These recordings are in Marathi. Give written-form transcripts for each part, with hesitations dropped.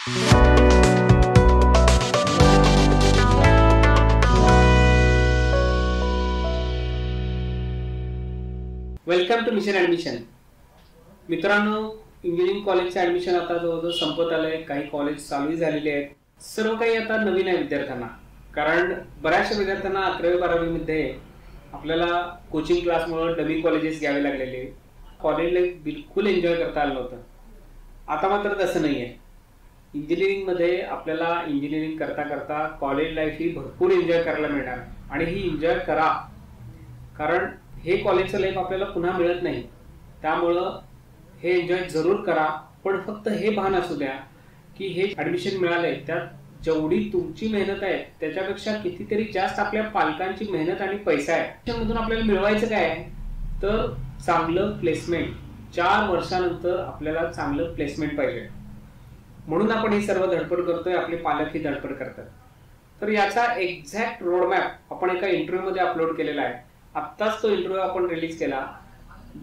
Welcome to mission admission. मित्रांनो, इंजिनिअरिंग कॉलेजचे ॲडमिशन आता जवळजवळ संपत आलंय. काही कॉलेज चालू झालेले आहेत. सर्व काही आता नवीन आहे विद्यार्थ्यांना. कारण बऱ्याचशा विद्यार्थ्यांना 11वी-12वी मध्ये आपल्याला कोचिंग क्लासमुळे डमी कॉलेजेस घ्यावे लागलेले. कॉलेज लाईफ बिलकुल एन्जॉय करता आलं नव्हतं. आता मात्र तसं नाही आहे. इंजिनिअरिंगमध्ये आपल्याला इंजिनिअरिंग करता करता कॉलेज लाईफ ही भरपूर एन्जॉय करायला मिळणार आणि ही एन्जॉय करा. कारण हे कॉलेजचं लाईफ आपल्याला पुन्हा मिळत नाही. त्यामुळं हे एन्जॉय जरूर करा. पण फक्त हे भान असू द्या की हे ॲडमिशन मिळालंय त्यात जेवढी तुमची मेहनत आहे त्याच्यापेक्षा कितीतरी जास्त आपल्या पालकांची मेहनत आणि पैसा आहे. त्यामधून आपल्याला मिळवायचं काय आहे तर चांगलं प्लेसमेंट. 4 वर्षानंतर आपल्याला चांगलं प्लेसमेंट पाहिजे. म्हणून आपण ही सर्व धडपड करतोय. आपले पालक ही धडपड करतात. तर याचा एक्झॅक्ट रोडमॅप आपण एका इंटरव्ह्यूमध्ये अपलोड केलेला आहे. आत्ताच तो इंटरव्ह्यू आपण रिलीज केला,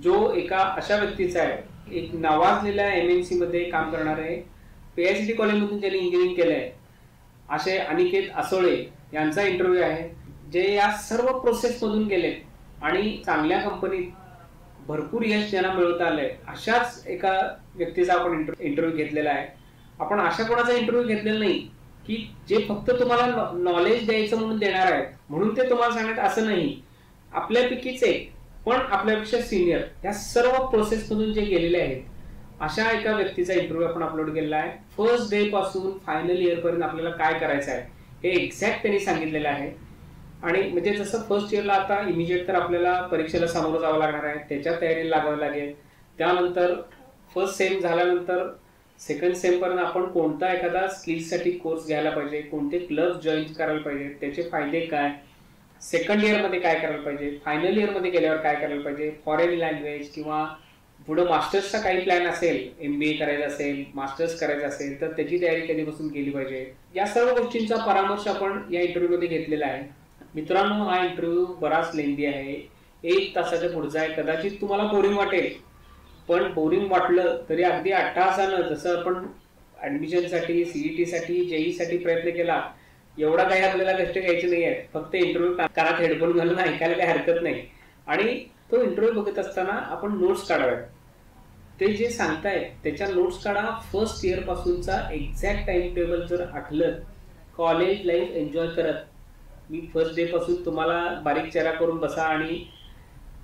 जो एका अशा व्यक्तीचा आहे, एक नावाजलेल्या MNC मध्ये काम करणारे, PICT कॉलेजमधून ज्यांनी इंजिनिअरिंग केलंय असे अनिकेत असोळे यांचा इंटरव्ह्यू आहे, जे या सर्व प्रोसेस मधून गेले आणि चांगल्या कंपनीत भरपूर यश ज्यांना मिळवता आलंय अशाच एका व्यक्तीचा आपण इंटरव्ह्यू घेतलेला आहे. आपण अशा कोणाचा इंटरव्ह्यू घेतलेला नाही की जे फक्त तुम्हाला नॉलेज द्यायचं म्हणून देणार आहेत म्हणून ते तुम्हाला सांगत असं नाही. आपल्यापैकीच एक पण आपल्यापेक्षा सिनियर या सर्व प्रोसेस मधून जे गेलेले आहेत अशा एका व्यक्तीचा इंटरव्ह्यू आपण अपलोड केलेला आहे. फर्स्ट डे पासून फायनल इयर पर्यंत आपल्याला काय करायचं आहे हे एक्झॅक्ट त्यांनी सांगितलेलं आहे. आणि म्हणजे जसं फर्स्ट इयरला आता इमिजिएट तर आपल्याला परीक्षेला सामोरं जावं लागणार आहे, त्याच्या तयारीला लागावं लागेल. त्यानंतर फर्स्ट सेम झाल्यानंतर सेकंड सेम पर्यंत आपण कोणता एखादा स्किल्ससाठी कोर्स घ्यायला पाहिजे, कोणते क्लब जॉईन करायला पाहिजे, त्याचे फायदे काय, सेकंड इयर मध्ये काय करायला पाहिजे, फायनल इयर मध्ये गेल्यावर काय करायला पाहिजे, फॉरेन लँग्वेज किंवा पुढे मास्टर्सचा काही प्लॅन असेल, MBA करायचं असेल, मास्टर्स करायचं असेल तर त्याची तयारी कधीपासून केली पाहिजे, या सर्व गोष्टींचा परामर्श आपण या इंटरव्ह्यू मध्ये घेतलेला आहे. मित्रांनो, हा इंटरव्ह्यू बराच लेंदी आहे, 1 तासाच्या पुढचा आहे. कदाचित तुम्हाला बोरिंग वाटेल, पण बोरिंग वाटलं तरी अगदी अट्टहासानं जसं आपण ऍडमिशनसाठी, CET साठी, JEE साठी प्रयत्न केला एवढा काही आपल्याला कष्ट घ्यायचे नाही आहेत. फक्त इंटरव्ह्यू कानात हेडफोन घालून ऐकायला काही हरकत नाही. आणि तो इंटरव्ह्यू बघत असताना आपण नोट्स काढाव्यात. ते जे सांगतायत त्याच्या नोट्स काढा. फर्स्ट इयर पासूनचा एक्झॅक्ट टाइम टेबल जर आठलं, कॉलेज लाईफ एन्जॉय करत, मी फर्स्ट डे पासून तुम्हाला बारीक चेहरा करून बसा आणि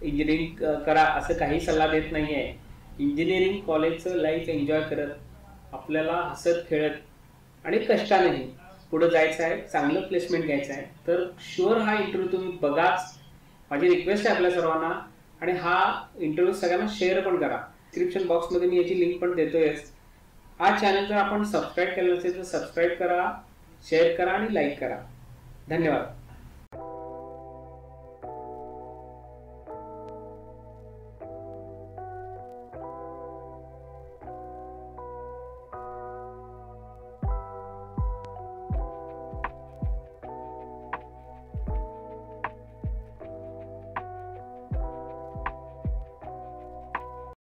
इंजिनिअरिंग करा असं काही सल्ला देत नाहीये. इंजिनिअरिंग कॉलेजचं लाईफ एन्जॉय करत आपल्याला हसत खेळत आणि कष्टानेही पुढे जायचं आहे, चांगलं प्लेसमेंट घ्यायचं आहे. तर शुअर हा इंटरव्ह्यू तुम्ही बघाच. माझी रिक्वेस्ट आहे आपल्या सर्वांना. आणि हा इंटरव्ह्यू सगळ्यांना शेअर पण करा. डिस्क्रिप्शन बॉक्समध्ये मी याची लिंक पण देतोयच. हा चॅनल जर आपण सबस्क्राईब केलं नसेल तर सबस्क्राईब करा, शेअर करा आणि लाईक करा. धन्यवाद.